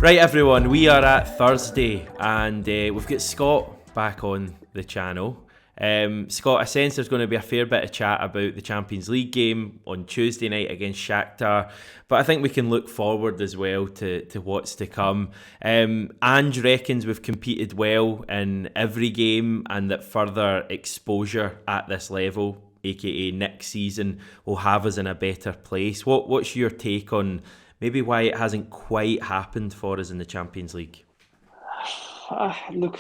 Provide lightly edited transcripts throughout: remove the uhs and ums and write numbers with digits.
Right, everyone, we are at Thursday and we've got Scott back on the channel. Scott, I sense there's going to be a fair bit of chat about the Champions League game on Tuesday night against Shakhtar, but I think we can look forward as well to what's to come. Ange reckons we've competed well in every game and that further exposure at this level, aka next season, will have us in a better place. What's your take on maybe why it hasn't quite happened for us in the Champions League? Look,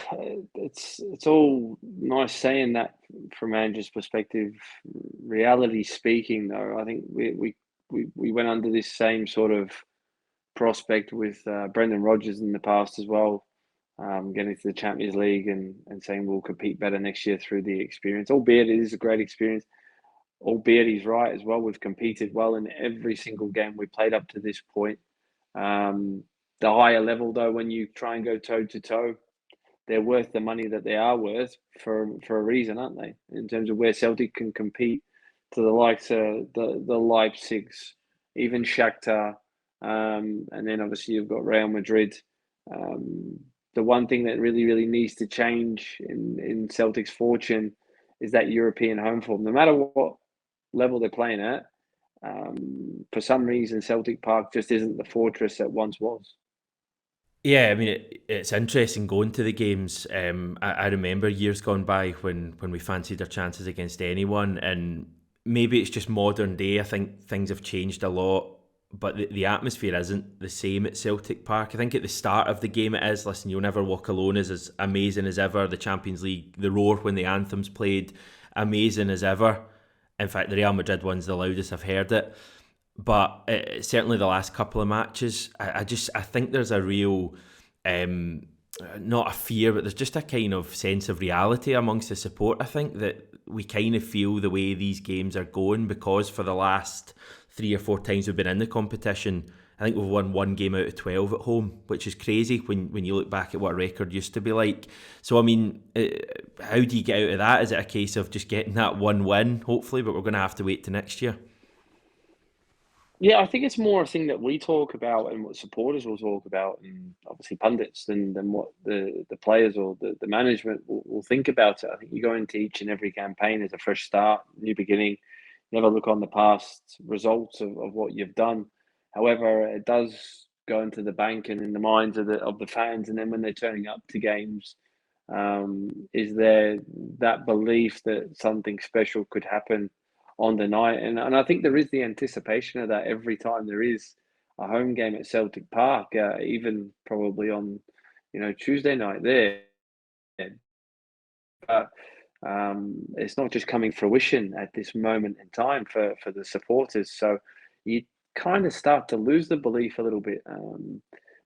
it's all nice saying that from Andrew's perspective. Reality speaking, though, I think we went under this same sort of prospect with Brendan Rodgers in the past as well, getting to the Champions League and saying we'll compete better next year through the experience. Albeit it is a great experience. Albeit he's right as well. We've competed well in every single game we played up to this point. The higher level, though, when you try and go toe to toe, they're worth the money that they are worth for a reason, aren't they? In terms of where Celtic can compete to the likes of the Leipzigs, even Shakhtar, and then obviously you've got Real Madrid. The one thing that really needs to change in Celtic's fortune is that European home form. No matter what level they're playing at, for some reason Celtic Park just isn't the fortress that once was. Yeah, I mean, it's interesting going to the games. I remember years gone by when we fancied our chances against anyone, and maybe it's just modern day. I think things have changed a lot, but the atmosphere isn't the same at Celtic Park. I think at the start of the game it is. Listen, You'll Never Walk Alone is as amazing as ever. The Champions League, the roar when the anthems played, amazing as ever. In fact, the Real Madrid one's the loudest I've heard it. But certainly the last couple of matches, I think there's a real, not a fear, but there's just a kind of sense of reality amongst the support. I think that we kind of feel the way these games are going because for the last 3 or 4 times we've been in the competition, I think we've won one game out of 12 at home, which is crazy when you look back at what a record used to be like. So, I mean, how do you get out of that? Is it a case of just getting that one win, hopefully, but we're going to have to wait to next year? Yeah, I think it's more a thing that we talk about and what supporters will talk about, and obviously pundits than what the players or the management will think about it. I think you go into each and every campaign as a fresh start, new beginning. Never look on the past results of what you've done. However, it does go into the bank and in the minds of the fans, and then when they're turning up to games, is there that belief that something special could happen on the night? And I think there is the anticipation of that every time there is a home game at Celtic Park, even probably on Tuesday night there. But it's not just coming fruition at this moment in time for the supporters. So you kind of start to lose the belief a little bit.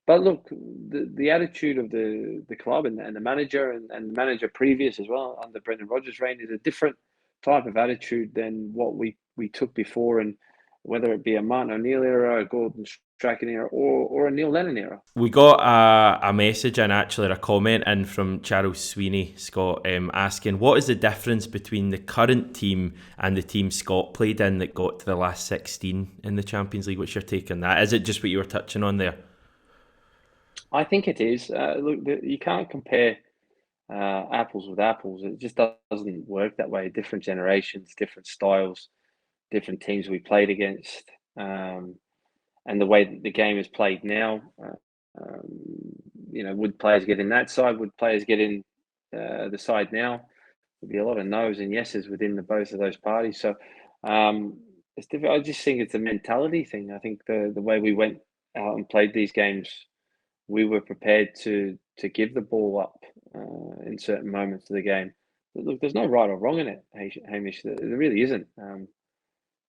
But look, the attitude of the club and the manager and the manager previous as well under Brendan Rodgers' reign is a different type of attitude than what we took before, and whether it be a Martin O'Neill era, a Gordon Strachan era, or a Neil Lennon era. We got a message and actually a comment in from Charles Sweeney, Scott, asking what is the difference between the current team and the team Scott played in that got to the last 16 in the Champions League? What's your take on that? Is it just what you were touching on there? I think it is. Look, you can't compare apples with apples. It just doesn't work that way. Different generations, different styles, different teams we played against, and the way that the game is played now. Um, would players get in that side? Would players get in the side now? There'd be a lot of no's and yeses within the both of those parties. So it's difficult. I just think it's a mentality thing. I think the way we went out and played these games, we were prepared to give the ball up in certain moments of the game. But look, there's no right or wrong in it, Hamish. There really isn't.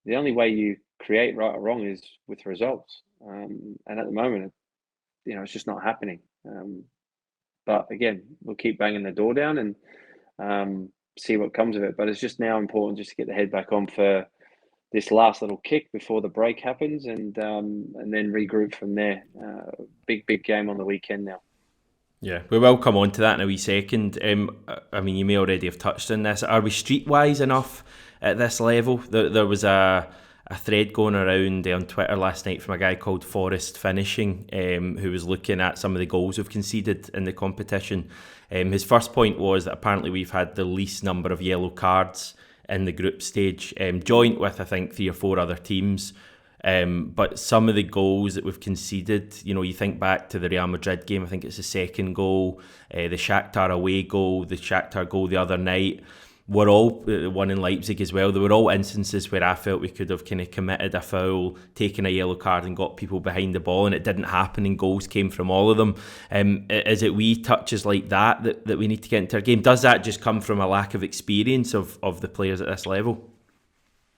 The only way you create right or wrong is with results. And at the moment, it's just not happening. But again, we'll keep banging the door down and see what comes of it. But it's just now important just to get the head back on for this last little kick before the break happens, and then regroup from there. Big game on the weekend now. Yeah, we will come on to that in a wee second. I mean, you may already have touched on this. Are we streetwise enough at this level? There was a a thread going around on Twitter last night from a guy called Forrest Finishing, who was looking at some of the goals we've conceded in the competition. His first point was that apparently we've had the least number of yellow cards in the group stage, joint with I think 3 or 4 other teams. But some of the goals that we've conceded, you think back to the Real Madrid game, I think it's the second goal, the Shakhtar away goal, the Shakhtar goal the other night, were all, the one in Leipzig as well, they were all instances where I felt we could have kind of committed a foul, taken a yellow card and got people behind the ball, and it didn't happen, and goals came from all of them. Is it wee touches like that we need to get into our game? Does that just come from a lack of experience of the players at this level?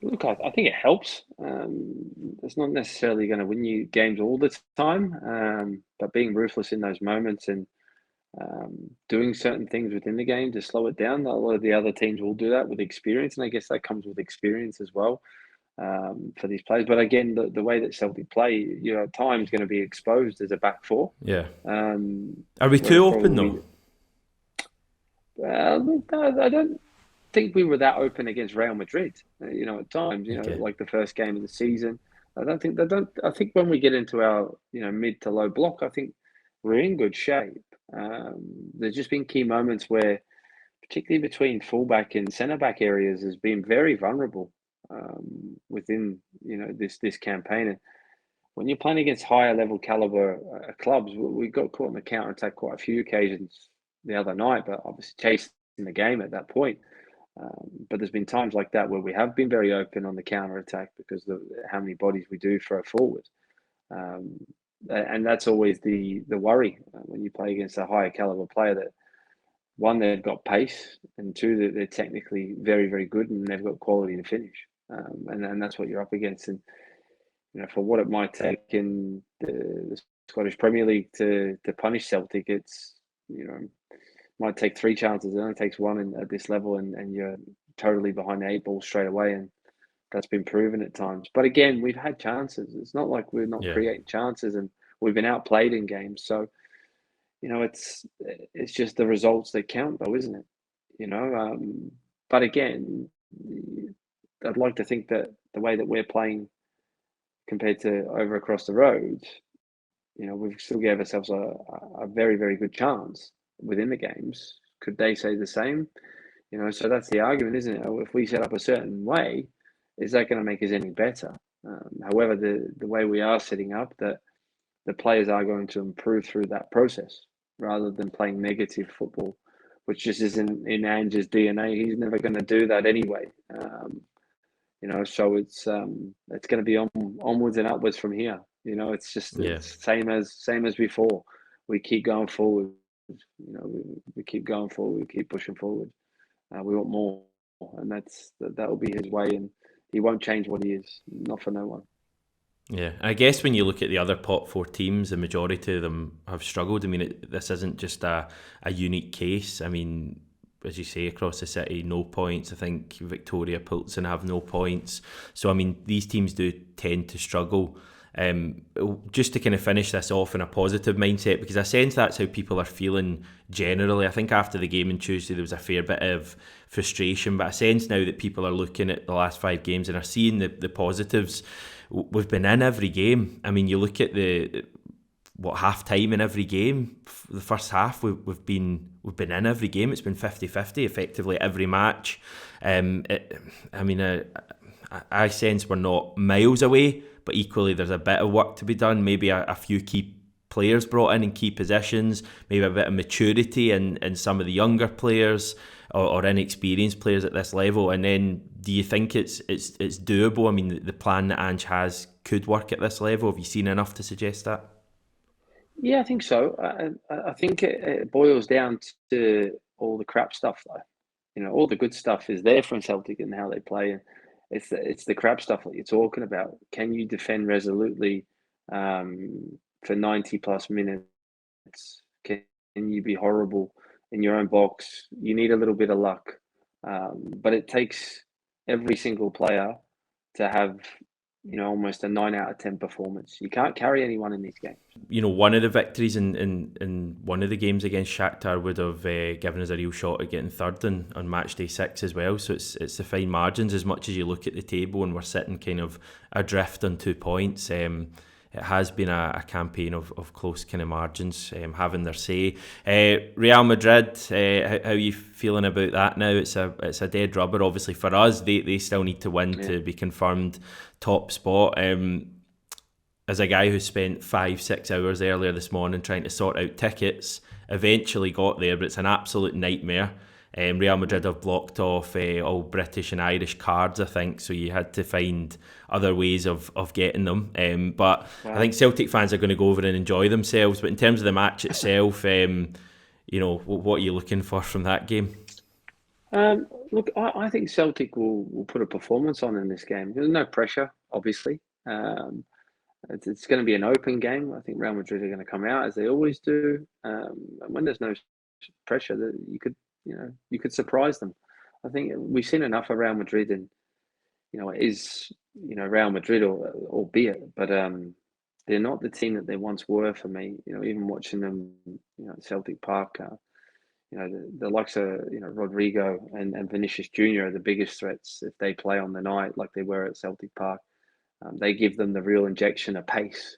Look, I think it helps. It's not necessarily going to win you games all the time, but being ruthless in those moments and doing certain things within the game to slow it down. A lot of the other teams will do that with experience, and I guess that comes with experience as well for these players. But again, the way that Celtic play, at times going to be exposed as a back four. Yeah. Are we Where too open probably, though? look, I don't think we were that open against Real Madrid. At times, Okay. like the first game of the season. I think when we get into our, mid to low block, I think we're in good shape. There's just been key moments where, particularly between fullback and centre back areas, has been very vulnerable within this campaign. And when you're playing against higher level caliber clubs, we got caught in the counter attack quite a few occasions the other night, but obviously chasing the game at that point. But there's been times like that where we have been very open on the counter attack because of how many bodies we do throw forward. Um, and that's always the worry when you play against a higher caliber player, that one, they've got pace, and two, that they're technically very, very good and they've got quality to finish. And that's what you're up against. And for what it might take in the Scottish Premier League to punish Celtic, it's might take 3 chances. It only takes one at this level, and you're totally behind the 8 ball straight away. And that's been proven at times. But again, we've had chances. It's not like we're not Yeah. creating chances, and we've been outplayed in games. So it's just the results that count, though, isn't it? But again, I'd like to think that the way that we're playing compared to over across the road, we've still gave ourselves a very, very good chance within the games. Could they say the same? So that's the argument, isn't it? If we set up a certain way, is that going to make us any better? However, the way we are setting up, that the players are going to improve through that process rather than playing negative football, which just isn't in Ange's DNA. He's never going to do that anyway. So it's going to be onwards and upwards from here. Yeah. It's same as before. We keep going forward. We keep going forward. We keep pushing forward. We want more, and that will be his way, and he won't change what he is, not for no one. Yeah, I guess when you look at the other pot 4 teams, the majority of them have struggled. I mean, this isn't just a unique case. I mean, as you say, across the city, no points. I think Victoria, Pilsen have no points. So, I mean, these teams do tend to struggle. Just to kind of finish this off in a positive mindset, because I sense that's how people are feeling generally. I think after the game on Tuesday there was a fair bit of frustration, but I sense now that people are looking at the last 5 games and are seeing the positives. We've been in every game. I mean, you look at half time in every game. The first half we've been in every game. It's been 50-50 effectively every match. I sense we're not miles away, but equally there's a bit of work to be done. Maybe a few key players brought in key positions, maybe a bit of maturity in some of the younger players or inexperienced players at this level. And then do you think it's doable? I mean, the plan that Ange has could work at this level. Have you seen enough to suggest that? Yeah, I think so. I think it boils down to all the crap stuff, though. All the good stuff is there from Celtic and how they play, and it's the crap stuff that you're talking about. Can you defend resolutely for 90 plus minutes? Can you be horrible in your own box? You need a little bit of luck, but it takes every single player to have almost a 9 out of 10 performance. You can't carry anyone in these games. One of the victories in one of the games against Shakhtar would have given us a real shot at getting third on match day 6 as well. So it's the fine margins as much as you look at the table and we're sitting kind of adrift on 2 points. It has been a campaign of close kind of margins having their say. Real Madrid, how are you feeling about that now? It's a dead rubber, obviously for us. They still need to win to be confirmed top spot. As a guy who spent 5-6 hours earlier this morning trying to sort out tickets, eventually got there, but it's an absolute nightmare. Real Madrid have blocked off all British and Irish cards, I think, so you had to find other ways of getting them. But wow. I think Celtic fans are going to go over and enjoy themselves. But in terms of the match itself, what are you looking for from that game? Look, I think Celtic will put a performance on in this game. There's no pressure, obviously. It's going to be an open game. I think Real Madrid are going to come out as they always do. And when there's no pressure, that you could surprise them. I think we've seen enough of Real Madrid, and it is Real Madrid, albeit, but they're not the team that they once were for me. Even watching them, at Celtic Park, the likes of Rodrigo and Vinicius Junior are the biggest threats if they play on the night like they were at Celtic Park. They give them the real injection of pace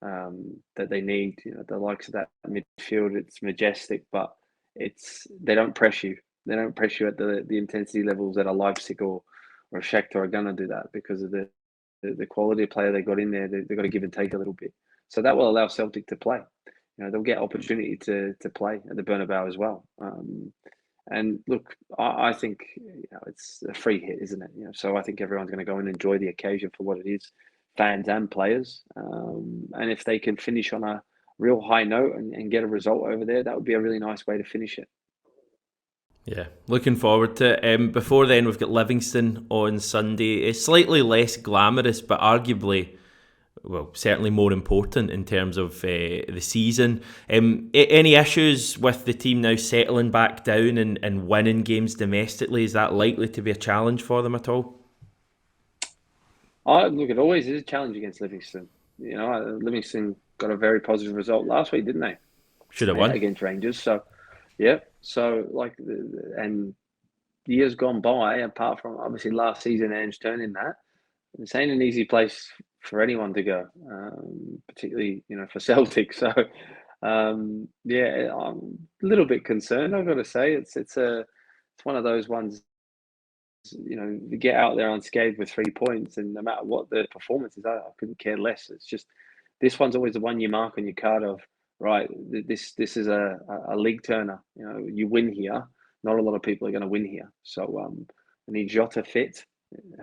that they need. The likes of that midfield, it's majestic, but they don't press you. They don't press you at the intensity levels that a Leipzig or a Shakhtar are going to do that because of the quality of player they got in there. They've got to give and take a little bit. So that will allow Celtic to play. They'll get opportunity to play at the Bernabeu as well. And look, I think it's a free hit, isn't it? So I think everyone's going to go and enjoy the occasion for what it is, fans and players. And if they can finish on a real high note and get a result over there, that would be a really nice way to finish it. Yeah, looking forward to it. Before then, we've got Livingston on Sunday. It's slightly less glamorous, but arguably, certainly more important in terms of the season. Any issues with the team now settling back down and winning games domestically? Is that likely to be a challenge for them at all? Look, it always is a challenge against Livingston. Livingston got a very positive result last week, didn't they? Should have won against Rangers. So, yeah. So, and years gone by, apart from obviously last season, Ange turning that, this ain't an easy place for anyone to go, particularly for Celtic. So, I'm a little bit concerned. I've got to say, it's one of those ones. You get out there unscathed with 3 points, and no matter what the performance is, I couldn't care less. It's just this one's always the one you mark on your card of right. This is a league turner. You win here. Not a lot of people are going to win here. So I need Jota fit.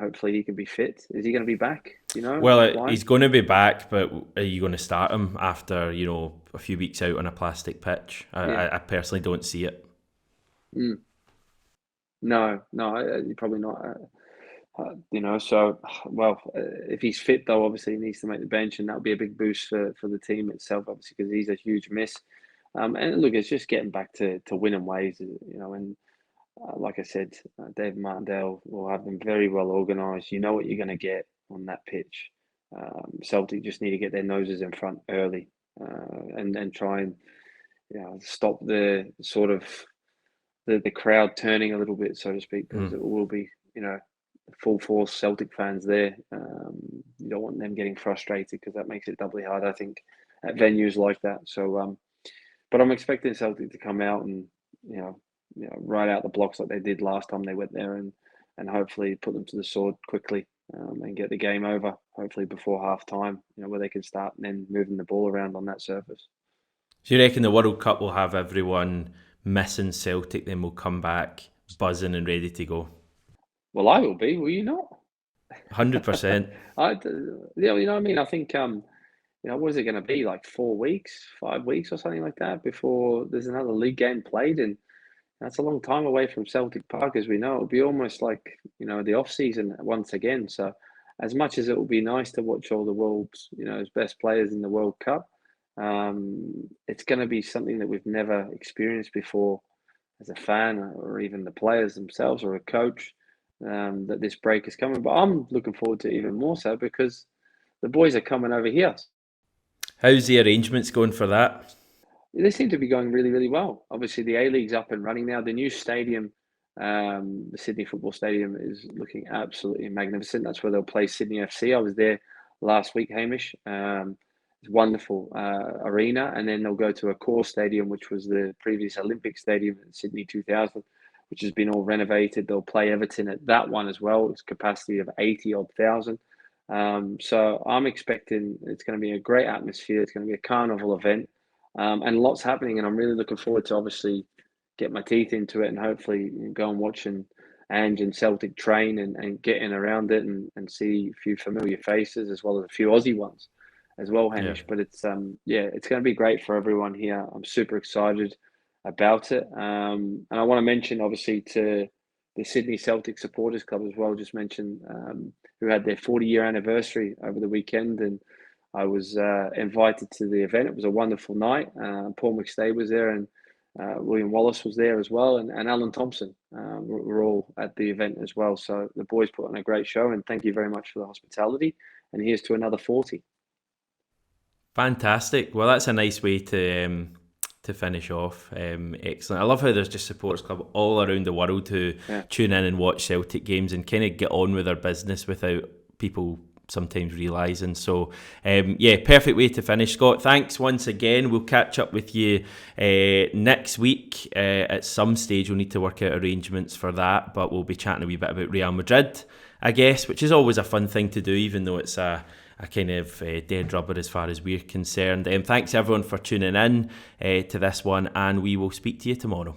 Hopefully he can be fit. Is he going to be back? Well, he's going to be back, but are you going to start him after a few weeks out on a plastic pitch? I personally don't see it. No, probably not. So if he's fit though, obviously he needs to make the bench, and that would be a big boost for the team itself, obviously, because he's a huge miss. And look, it's just getting back to winning ways, and like I said, Dave Martindale will have them very well organised. You know what you're going to get on that pitch. Celtic just need to get their noses in front early, and then try and stop the sort of the crowd turning a little bit, so to speak, because it will be full force Celtic fans there. You don't want them getting frustrated because that makes it doubly hard, I think, at venues like that. So, but I'm expecting Celtic to come out and right out the blocks like they did last time they went there, and hopefully put them to the sword quickly, and get the game over, hopefully before half time, where they can start and then moving the ball around on that surface. So you reckon the World Cup will have everyone missing Celtic, then we'll come back buzzing and ready to go? Well, I will be. Will you not? 100%. What I mean? I think, what is it going to be, like 4 weeks, 5 weeks or something like that before there's another league game played? And that's a long time away from Celtic Park, as we know. It'll be almost like, the off-season once again. So as much as it will be nice to watch all the world's, best players in the World Cup, it's going to be something that we've never experienced before as a fan, or even the players themselves or a coach. that this break is coming. But I'm looking forward to it even more so because the boys are coming over here. How's the arrangements going for that? They seem to be going really, really well. Obviously, the A-League's up and running now. The new stadium, the Sydney Football Stadium, is looking absolutely magnificent. That's where they'll play Sydney FC. I was there last week, Hamish. It's a wonderful arena. And then they'll go to a core stadium, which was the previous Olympic Stadium in Sydney 2000, which has been all renovated. They'll play Everton at that one as well. It's capacity of 80-odd thousand. So I'm expecting it's going to be a great atmosphere. It's going to be a carnival event. And lots happening, and I'm really looking forward to obviously get my teeth into it and hopefully go and watch Ange and Celtic train and get in around it and see a few familiar faces as well as a few Aussie ones as well, Yeah. Hamish. But it's it's going to be great for everyone here. I'm super excited about it. And I want to mention obviously to the Sydney Celtic Supporters Club as well, just mention who had their 40-year anniversary over the weekend, and I was invited to the event. It was a wonderful night. Paul McStay was there, and William Wallace was there as well, and Alan Thompson were all at the event as well. So the boys put on a great show, and thank you very much for the hospitality. And here's to another 40. Fantastic. Well, that's a nice way to finish off. Excellent. I love how there's just supporters club all around the world who tune in and watch Celtic games and kind of get on with their business without people sometimes realising. So perfect way to finish. Scott, thanks once again. We'll catch up with you next week at some stage. We'll need to work out arrangements for that, but we'll be chatting a wee bit about Real Madrid, I guess, which is always a fun thing to do, even though it's a kind of dead rubber as far as we're concerned. Thanks everyone for tuning in to this one, and we will speak to you tomorrow.